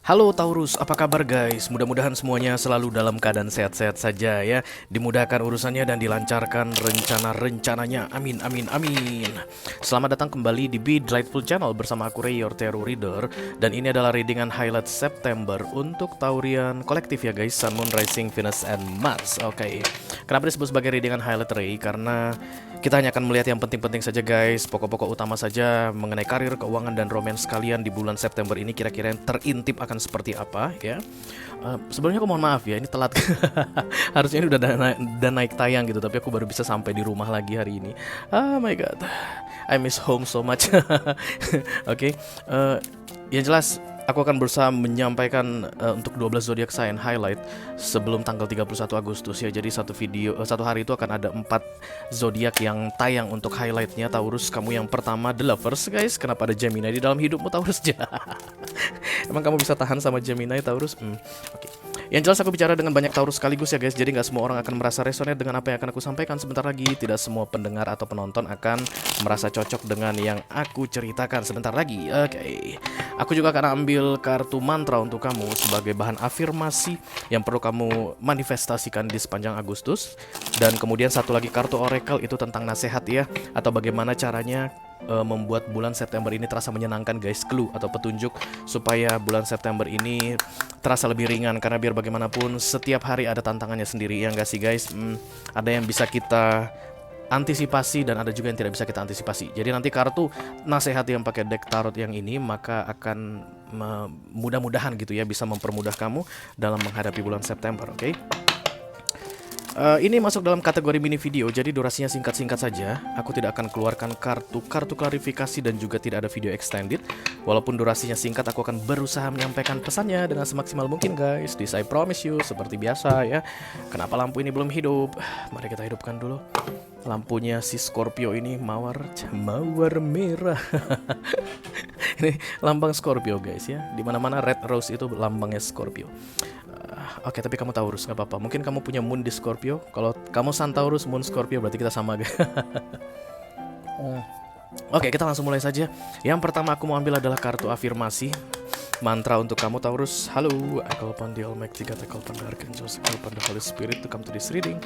Halo Taurus, apa kabar guys? Mudah-mudahan semuanya selalu dalam keadaan sehat-sehat saja ya. Dimudahkan urusannya dan dilancarkan rencana-rencananya. Amin, amin, amin. Selamat datang kembali di Be Delightful Channel bersama aku Ray, your tarot reader. Dan ini adalah readingan highlight September untuk Taurian kolektif ya guys. Sun, Moon, Rising, Venus, and Mars. Oke. Kenapa disebut sebagai readingan highlight Ray? Karena kita hanya akan melihat yang penting-penting saja guys, pokok-pokok utama saja mengenai karir, keuangan, dan romance kalian di bulan September ini kira-kira yang terintip akan seperti apa ya. Sebelumnya aku mohon maaf ya, ini telat. Harusnya ini udah naik tayang gitu, tapi aku baru bisa sampai di rumah lagi hari ini. Oh my god, I miss home so much. Oke, yang jelas aku akan berusaha menyampaikan untuk 12 zodiak sign highlight sebelum tanggal 31 Agustus ya. Jadi satu hari itu akan ada 4 zodiak yang tayang untuk highlightnya. Taurus, kamu yang pertama, The Lovers guys. Kenapa ada Gemini di dalam hidupmu Taurus? Emang kamu bisa tahan sama Gemini Taurus? Oke. Yang jelas aku bicara dengan banyak Taurus sekaligus ya guys. Jadi nggak semua orang akan merasa resonate dengan apa yang akan aku sampaikan sebentar lagi. Tidak semua pendengar atau penonton akan merasa cocok dengan yang aku ceritakan sebentar lagi. Oke. Aku juga akan ambil kartu mantra untuk kamu sebagai bahan afirmasi yang perlu kamu manifestasikan di sepanjang Agustus. Dan kemudian satu lagi kartu oracle, itu tentang nasihat ya, atau bagaimana caranya membuat bulan September ini terasa menyenangkan guys. Clue atau petunjuk supaya bulan September ini terasa lebih ringan. Karena biar bagaimanapun setiap hari ada tantangannya sendiri ya nggak sih guys. Ada yang bisa kita antisipasi dan ada juga yang tidak bisa kita antisipasi. Jadi nanti kartu nasihat yang pakai deck tarot yang ini maka akan mudah-mudahan gitu ya bisa mempermudah kamu dalam menghadapi bulan September. Oke? Ini masuk dalam kategori mini video, jadi durasinya singkat-singkat saja. Aku tidak akan keluarkan kartu klarifikasi dan juga tidak ada video extended. Walaupun durasinya singkat, aku akan berusaha menyampaikan pesannya dengan semaksimal mungkin guys. This I promise you, seperti biasa ya. Kenapa lampu ini belum hidup? Mari kita hidupkan dulu. Lampunya si Scorpio ini mawar merah. Ini lambang Scorpio guys ya. Dimana-mana red rose itu lambangnya Scorpio. Oke, tapi kamu Taurus, nggak apa-apa. Mungkin kamu punya moon di Scorpio. Kalau kamu Sun Taurus, moon Scorpio, berarti kita sama guys. Oke, kita langsung mulai saja. Yang pertama aku mau ambil adalah kartu afirmasi mantra untuk kamu Taurus. Halo, I call upon the Almighty God, I call upon the Archangels, I call upon the Holy Spirit to come to this reading.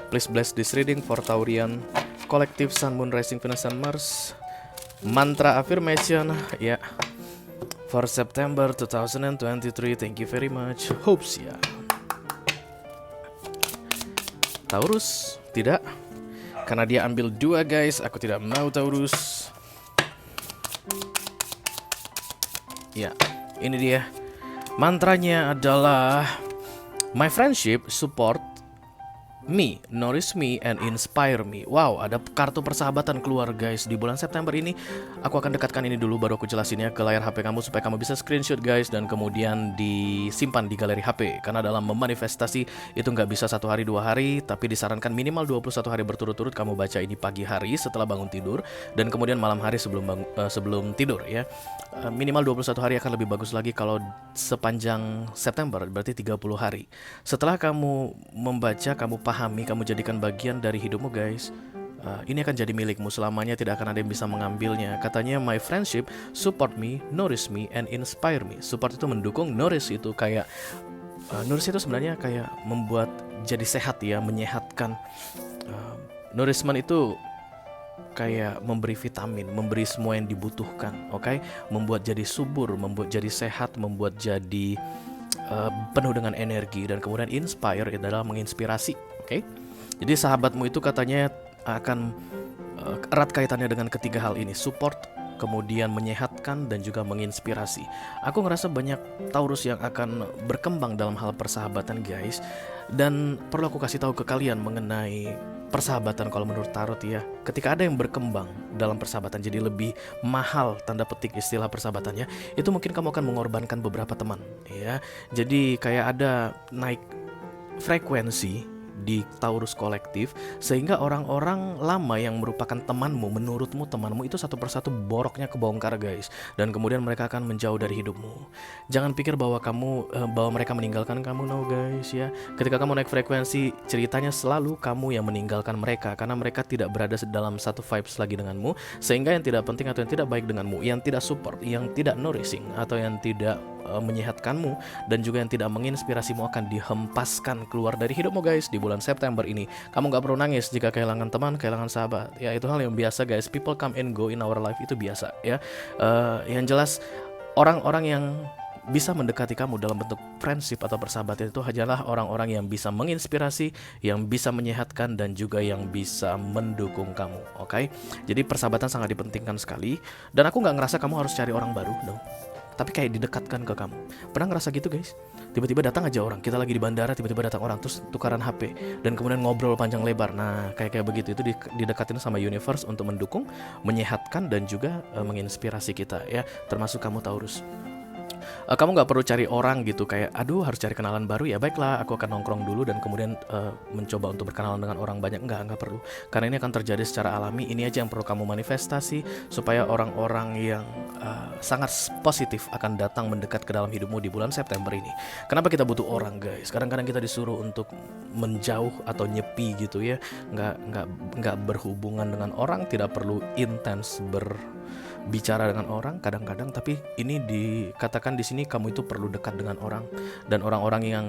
Please bless this reading for Taurian Collective Sun, Moon, Rising, Venus, and Mars. Mantra affirmation ya, for September 2023. Thank you very much. Hopes ya. Taurus, tidak. Karena dia ambil 2 guys, aku tidak mau Taurus. Ya, ini dia. Mantranya adalah My friendship support me, nourish me, and inspire me. Wow, ada kartu persahabatan keluar guys di bulan September ini. Aku akan dekatkan ini dulu baru aku jelasinnya ke layar HP kamu supaya kamu bisa screenshot guys dan kemudian disimpan di galeri HP. Karena dalam memanifestasi itu nggak bisa 1 hari 2 hari, tapi disarankan minimal 21 hari berturut-turut kamu baca ini pagi hari setelah bangun tidur dan kemudian malam hari sebelum tidur ya. Minimal 21 hari, akan lebih bagus lagi kalau sepanjang September, berarti 30 hari. Setelah kamu membaca, kamu pahami, kamu jadikan bagian dari hidupmu guys. Ini akan jadi milikmu selamanya, tidak akan ada yang bisa mengambilnya. Katanya my friendship support me, nourish me, and inspire me. Support itu mendukung, nourish itu kayak nourish itu sebenarnya kayak membuat jadi sehat ya, menyehatkan. Nourishment itu kayak memberi vitamin, memberi semua yang dibutuhkan, oke? Membuat jadi subur, membuat jadi sehat, membuut jadi penuh dengan energi. Dan kemudian inspire adalah menginspirasi, oke? Jadi sahabatmu itu katanya akan erat kaitannya dengan ketiga hal ini, support, kemudian menyehatkan, dan juga menginspirasi. Aku ngerasa banyak Taurus yang akan berkembang dalam hal persahabatan guys. Dan perlu aku kasih tahu ke kalian mengenai persahabatan kalau menurut tarot ya. Ketika ada yang berkembang dalam persahabatan jadi lebih mahal tanda petik istilah persahabatannya, itu mungkin kamu akan mengorbankan beberapa teman ya. Jadi kayak ada naik frekuensi di Taurus kolektif, sehingga orang-orang lama yang merupakan temanmu, menurutmu temanmu itu satu persatu boroknya kebongkar guys, dan kemudian mereka akan menjauh dari hidupmu. Jangan pikir bahwa bahwa mereka meninggalkan kamu, no guys ya. Ketika kamu naik frekuensi, ceritanya selalu kamu yang meninggalkan mereka, karena mereka tidak berada dalam satu vibes lagi denganmu, sehingga yang tidak penting atau yang tidak baik denganmu, yang tidak support, yang tidak nourishing, atau yang tidak menyehatkanmu dan juga yang tidak menginspirasimu akan dihempaskan keluar dari hidupmu guys di bulan September ini. Kamu gak perlu nangis jika kehilangan teman, kehilangan sahabat. Ya itu hal yang biasa guys. People come and go in our life, itu biasa ya. Yang jelas orang-orang yang bisa mendekati kamu dalam bentuk friendship atau persahabatan itu hanyalah orang-orang yang bisa menginspirasi, yang bisa menyehatkan, dan juga yang bisa mendukung kamu. Oke? Jadi persahabatan sangat dipentingkan sekali. Dan aku gak ngerasa kamu harus cari orang baru dong, tapi kayak didekatkan ke kamu. Pernah ngerasa gitu guys? Tiba-tiba datang aja orang, kita lagi di bandara, tiba-tiba datang orang, terus tukaran HP, dan kemudian ngobrol panjang lebar. Nah kayak begitu, itu didekatin sama universe untuk mendukung, menyehatkan, dan juga menginspirasi kita ya. Termasuk kamu Taurus. Kamu gak perlu cari orang gitu kayak aduh harus cari kenalan baru, ya baiklah aku akan nongkrong dulu dan kemudian mencoba untuk berkenalan dengan orang banyak. Enggak perlu, karena ini akan terjadi secara alami. Ini aja yang perlu kamu manifestasi, supaya orang-orang yang sangat positif akan datang mendekat ke dalam hidupmu di bulan September ini. Kenapa kita butuh orang guys? Kadang-kadang kita disuruh untuk menjauh atau nyepi gitu ya, nggak berhubungan dengan orang, tidak perlu intens bicara dengan orang kadang-kadang, tapi ini dikatakan di sini kamu itu perlu dekat dengan orang, dan orang-orang yang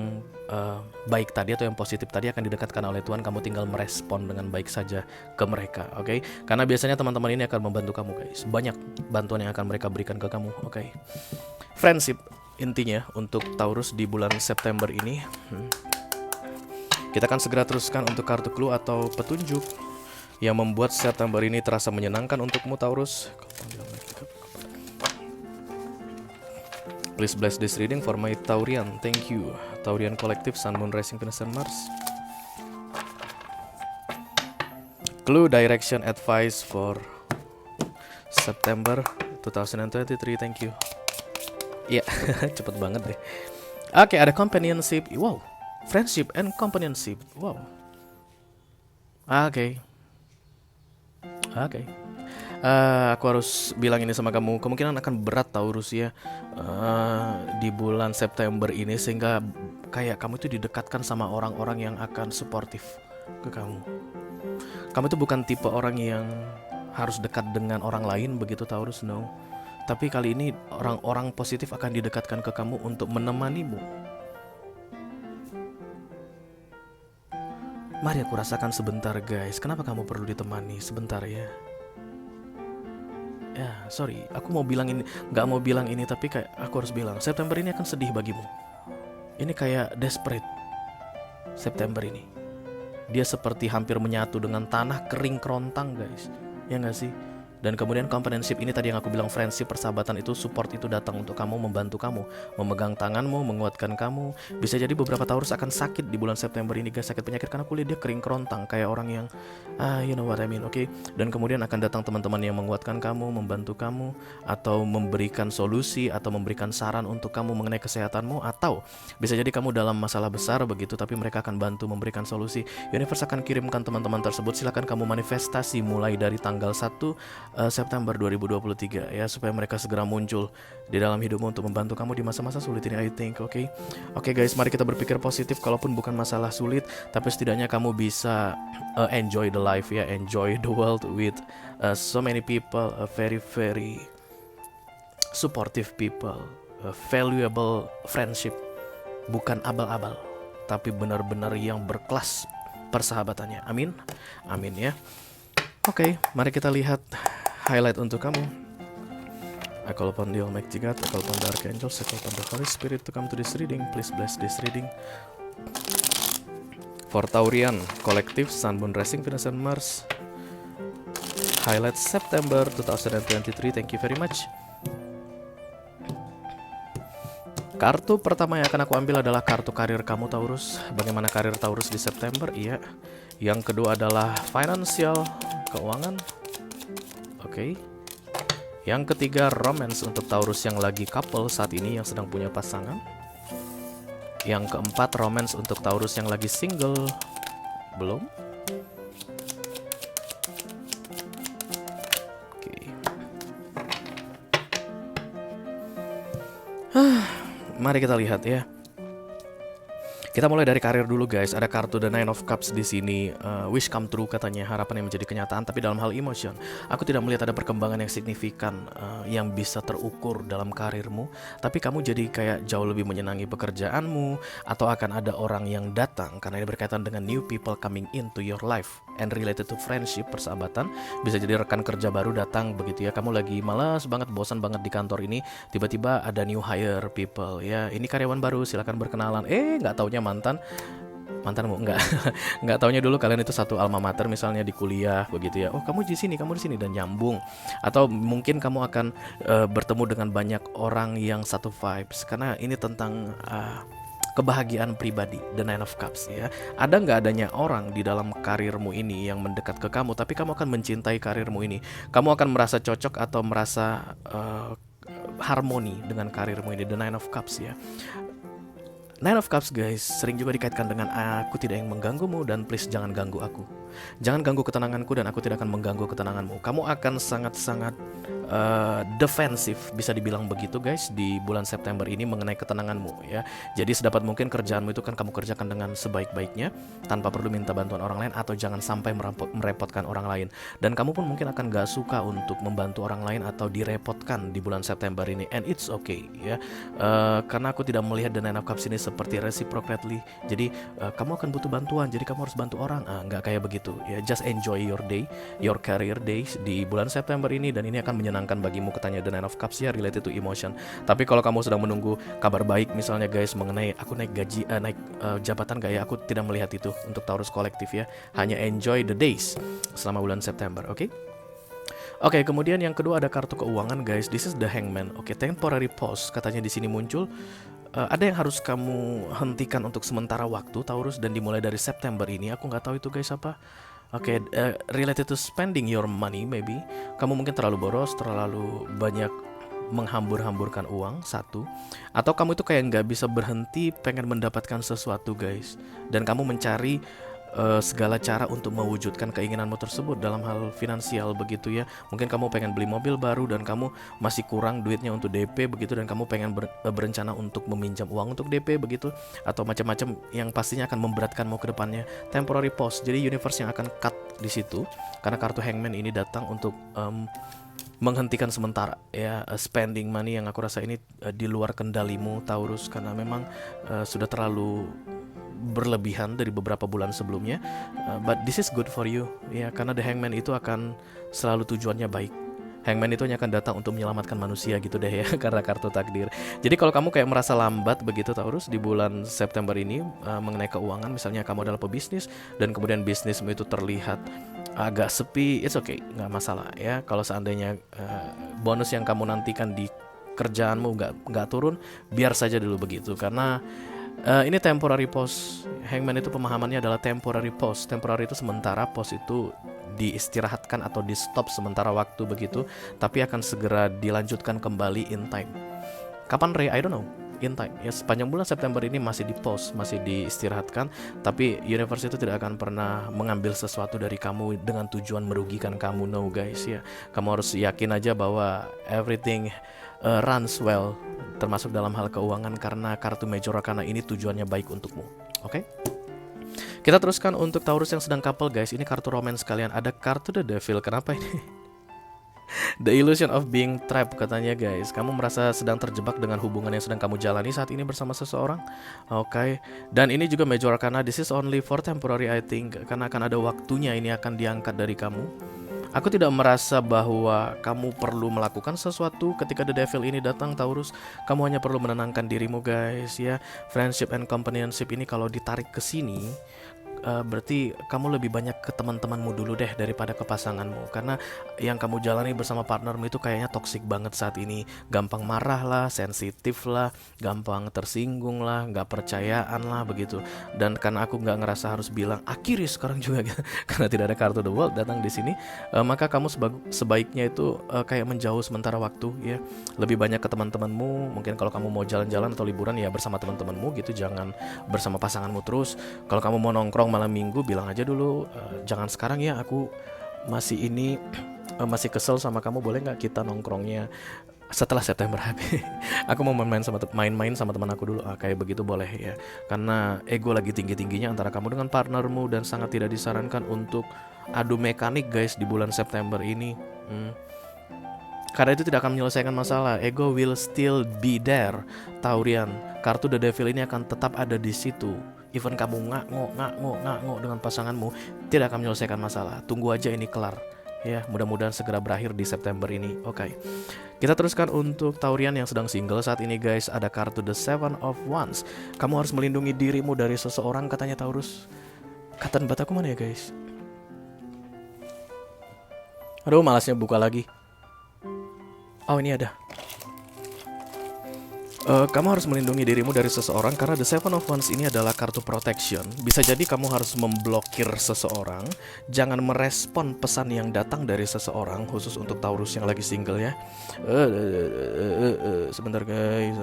baik tadi atau yang positif tadi akan didekatkan oleh Tuhan. Kamu tinggal merespon dengan baik saja ke mereka, oke? Karena biasanya teman-teman ini akan membantu kamu guys. Banyak bantuan yang akan mereka berikan ke kamu, oke? Friendship intinya untuk Taurus di bulan September ini. Kita akan segera teruskan untuk kartu clue atau petunjuk yang membuat September ini terasa menyenangkan untukmu Taurus. Please bless this reading for my Taurian. Thank you. Taurian Collective, Sun, Moon, Rising, Venus, and Mars. Clue direction advice for September 2023. Thank you. Ya, cepet banget deh. Oke, ada companionship. Wow. Friendship and companionship. Wow. Oke. Aku harus bilang ini sama kamu, kemungkinan akan berat Taurus ya di bulan September ini, sehingga kayak kamu itu didekatkan sama orang-orang yang akan suportif ke kamu. Kamu itu bukan tipe orang yang harus dekat dengan orang lain begitu Taurus, no. Tapi kali ini orang-orang positif akan didekatkan ke kamu untuk menemanimu. Mari aku rasakan sebentar guys. Kenapa kamu perlu ditemani sebentar ya? Ya sorry, aku mau bilang ini, gak mau bilang ini, tapi kayak aku harus bilang September ini akan sedih bagimu. Ini kayak desperate September ini. Dia seperti hampir menyatu dengan tanah kering kerontang guys. Ya gak sih? Dan kemudian companionship ini tadi yang aku bilang, friendship, persahabatan itu, support itu datang untuk kamu, membantu kamu, memegang tanganmu, menguatkan kamu. Bisa jadi beberapa Taurus akan sakit di bulan September ini guys, sakit penyakit, karena kulit dia kering kerontang kayak orang yang you know what I mean, oke? Dan kemudian akan datang teman-teman yang menguatkan kamu, membantu kamu, atau memberikan solusi, atau memberikan saran untuk kamu mengenai kesehatanmu. Atau bisa jadi kamu dalam masalah besar begitu, tapi mereka akan bantu memberikan solusi. Universe akan kirimkan teman-teman tersebut. Silakan kamu manifestasi mulai dari tanggal 1 September 2023 ya, supaya mereka segera muncul di dalam hidupmu untuk membantu kamu di masa-masa sulit ini, I think. Oke guys, mari kita berpikir positif. Kalaupun bukan masalah sulit, tapi setidaknya kamu bisa enjoy the life ya, enjoy the world with so many people, very very supportive people, valuable friendship, bukan abal-abal, tapi benar-benar yang berkelas persahabatannya. Amin ya. Oke, mari kita lihat highlight untuk kamu. I call upon the Almighty God, I call upon the Archangels, I call upon the Holy Spirit to come to this reading. Please bless this reading for Taurian Collective, Sun, Moon, Rising, Venus, and Mars. Highlight September 2023. Thank you very much. Kartu pertama yang akan aku ambil adalah kartu karir kamu Taurus. Bagaimana karir Taurus di September? Iya. Yang kedua adalah financial, keuangan. Oke. Yang ketiga romance untuk Taurus yang lagi couple saat ini, yang sedang punya pasangan. Yang keempat romance untuk Taurus yang lagi single. Belum? Oke. Mari kita lihat ya. Kita mulai dari karir dulu guys. Ada kartu The Nine of Cups di sini. Wish come true katanya, harapan yang menjadi kenyataan. Tapi dalam hal emotion, aku tidak melihat ada perkembangan yang signifikan yang bisa terukur dalam karirmu. Tapi kamu jadi kayak jauh lebih menyenangi pekerjaanmu, atau akan ada orang yang datang karena ini berkaitan dengan new people coming into your life and related to friendship, persahabatan. Bisa jadi rekan kerja baru datang begitu ya. Kamu lagi malas banget, bosan banget di kantor ini, tiba-tiba ada new hire people ya. Ini karyawan baru, silakan berkenalan. Nggak taunya mantanmu nggak taunya dulu kalian itu satu alma mater misalnya di kuliah begitu ya. Oh, kamu di sini dan nyambung. Atau mungkin kamu akan bertemu dengan banyak orang yang satu vibes, karena ini tentang kebahagiaan pribadi, The Nine of Cups ya. Ada nggak adanya orang di dalam karirmu ini yang mendekat ke kamu, tapi kamu akan mencintai karirmu ini. Kamu akan merasa cocok atau merasa harmoni dengan karirmu ini, The Nine of Cups ya. Nine of Cups guys sering juga dikaitkan dengan aku tidak yang mengganggumu dan please jangan ganggu aku. Jangan ganggu ketenanganku dan aku tidak akan mengganggu ketenanganmu. Kamu akan sangat-sangat defensif, bisa dibilang begitu guys, di bulan September ini mengenai ketenanganmu ya. Jadi sedapat mungkin kerjaanmu itu kan kamu kerjakan dengan sebaik-baiknya, tanpa perlu minta bantuan orang lain atau jangan sampai merepotkan orang lain. Dan kamu pun mungkin akan gak suka untuk membantu orang lain atau direpotkan di bulan September ini, and it's okay ya. Karena aku tidak melihat The Nine of Cups ini seperti reciprocally. Jadi kamu akan butuh bantuan, jadi kamu harus bantu orang. Nggak kayak begitu ya. Just enjoy your day, your career days di bulan September ini, dan ini akan menyenangkan bagimu. Katanya The Nine of Cups ya, related to emotion. Tapi kalau kamu sedang menunggu kabar baik misalnya guys mengenai aku naik gaji, naik jabatan gak ya, aku tidak melihat itu untuk Taurus kolektif ya. Hanya enjoy the days selama bulan September, oke? Oke, kemudian yang kedua ada kartu keuangan guys. This is the Hangman. Oke, temporary pause katanya di sini muncul. Ada yang harus kamu hentikan untuk sementara waktu Taurus, dan dimulai dari September ini. Aku nggak tahu itu guys apa. Oke, related to spending your money maybe. Kamu mungkin terlalu boros, terlalu banyak menghambur-hamburkan uang, satu. Atau kamu itu kayak nggak bisa berhenti pengen mendapatkan sesuatu guys, dan kamu mencari segala cara untuk mewujudkan keinginanmu tersebut dalam hal finansial begitu ya. Mungkin kamu pengen beli mobil baru dan kamu masih kurang duitnya untuk DP begitu, dan kamu pengen berencana untuk meminjam uang untuk DP begitu, atau macam-macam yang pastinya akan memberatkanmu ke depannya. Temporary pause, jadi universe yang akan cut di situ, karena kartu Hangman ini datang untuk menghentikan sementara ya spending money yang aku rasa ini di luar kendalimu Taurus, karena memang sudah terlalu berlebihan dari beberapa bulan sebelumnya. But this is good for you ya, karena The Hangman itu akan selalu tujuannya baik. Hangman itu hanya akan datang untuk menyelamatkan manusia gitu deh ya, karena kartu takdir. Jadi kalau kamu kayak merasa lambat begitu Taurus di bulan September ini mengenai keuangan, misalnya kamu adalah pebisnis dan kemudian bisnismu itu terlihat agak sepi, it's okay, nggak masalah ya. Kalau seandainya bonus yang kamu nantikan di kerjaanmu nggak turun, biar saja dulu begitu, karena ini temporary pause. Hangman itu pemahamannya adalah temporary pause. Temporary itu sementara, pause itu diistirahatkan atau di stop sementara waktu begitu, tapi akan segera dilanjutkan kembali in time. Kapan Ray? I don't know. In time ya, sepanjang bulan September ini masih di pause, masih diistirahatkan, tapi universe itu tidak akan pernah mengambil sesuatu dari kamu dengan tujuan merugikan kamu, no guys ya. Kamu harus yakin aja bahwa everything runs well, termasuk dalam hal keuangan, karena kartu Major Arcana ini tujuannya baik untukmu. Oke? Kita teruskan untuk Taurus yang sedang couple guys. Ini kartu romance kalian. Ada kartu The Devil. Kenapa ini? The illusion of being trapped katanya guys. Kamu merasa sedang terjebak dengan hubungan yang sedang kamu jalani saat ini bersama seseorang. Oke. Dan ini juga Major Arcana. This is only for temporary I think, karena akan ada waktunya ini akan diangkat dari kamu. Aku tidak merasa bahwa kamu perlu melakukan sesuatu ketika The Devil ini datang Taurus. Kamu hanya perlu menenangkan dirimu guys ya. Friendship and companionship ini kalau ditarik ke sini, berarti kamu lebih banyak ke teman-temanmu dulu deh daripada ke pasanganmu, karena yang kamu jalani bersama partnermu itu kayaknya toksik banget saat ini. Gampang marah lah, sensitif lah, gampang tersinggung lah, gak percayaan lah begitu. Dan karena aku gak ngerasa harus bilang akhirnya sekarang juga karena tidak ada kartu The World datang di sini, maka kamu sebaiknya itu kayak menjauh sementara waktu ya. Lebih banyak ke teman-temanmu. Mungkin kalau kamu mau jalan-jalan atau liburan ya bersama teman-temanmu gitu, jangan bersama pasanganmu terus. Kalau kamu mau nongkrong malam minggu bilang aja dulu, jangan sekarang ya, aku masih masih kesel sama kamu, boleh nggak kita nongkrongnya setelah September habis. Aku mau main-main sama teman aku dulu. Kayak begitu boleh ya. Karena ego lagi tinggi-tingginya antara kamu dengan partnermu dan sangat tidak disarankan untuk adu mekanik guys di bulan September ini. Karena itu tidak akan menyelesaikan masalah. Ego will still be there. Taurian, kartu The Devil ini akan tetap ada di situ. Even kamu ngak-ngok dengan pasanganmu, tidak akan menyelesaikan masalah. Tunggu aja ini kelar. Ya, mudah-mudahan segera berakhir di September ini. Oke. Kita teruskan untuk Taurian yang sedang single saat ini guys. Ada kartu The Seven of Wands. Kamu harus melindungi dirimu dari seseorang katanya Taurus. Katan bataku mana ya guys? Aduh, malasnya buka lagi. Oh, ini ada. Kamu harus melindungi dirimu dari seseorang karena The Seven of Wands ini adalah kartu protection. Bisa jadi kamu harus memblokir seseorang. Jangan merespon pesan yang datang dari seseorang, khusus untuk Taurus yang lagi single ya. Sebentar guys.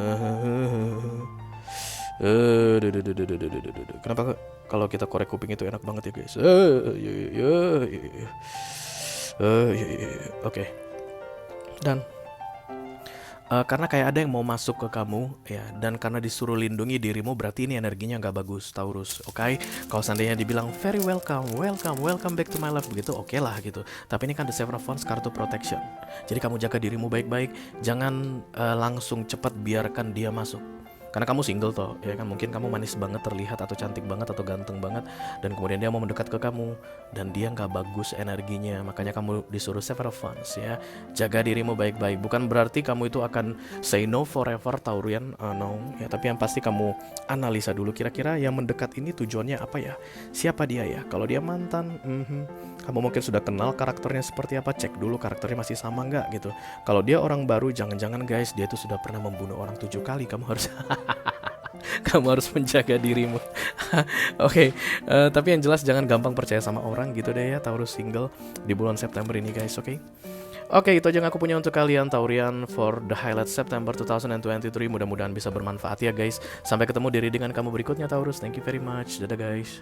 Kenapa kalau kita korek kuping itu enak banget ya guys? Oke. Dan karena kayak ada yang mau masuk ke kamu ya, dan karena disuruh lindungi dirimu, berarti ini energinya nggak bagus Taurus. Oke? Kalau seandainya dibilang very welcome back to my life begitu, oke lah gitu. Tapi ini kan The Seven of Wands kartu protection. Jadi kamu jaga dirimu baik-baik, jangan langsung cepat biarkan dia masuk. Karena kamu single toh, ya kan, mungkin kamu manis banget terlihat atau cantik banget atau ganteng banget, dan kemudian dia mau mendekat ke kamu dan dia nggak bagus energinya, makanya kamu disuruh Seven of Wands ya. Jaga dirimu baik-baik. Bukan berarti kamu itu akan say no forever Taurian, no ya, tapi yang pasti kamu analisa dulu kira-kira yang mendekat ini tujuannya apa ya, siapa dia ya. Kalau dia mantan, kamu mungkin sudah kenal karakternya seperti apa, cek dulu karakternya masih sama nggak gitu. Kalau dia orang baru, jangan-jangan guys dia itu sudah pernah membunuh orang 7 kali, kamu harus kamu harus menjaga dirimu. Oke, tapi yang jelas jangan gampang percaya sama orang gitu deh ya Taurus single di bulan September ini guys. Oke, itu aja yang aku punya untuk kalian Taurian for the highlight September 2023. Mudah-mudahan bisa bermanfaat ya guys. Sampai ketemu di readingan kamu berikutnya Taurus. Thank you very much. Dadah guys.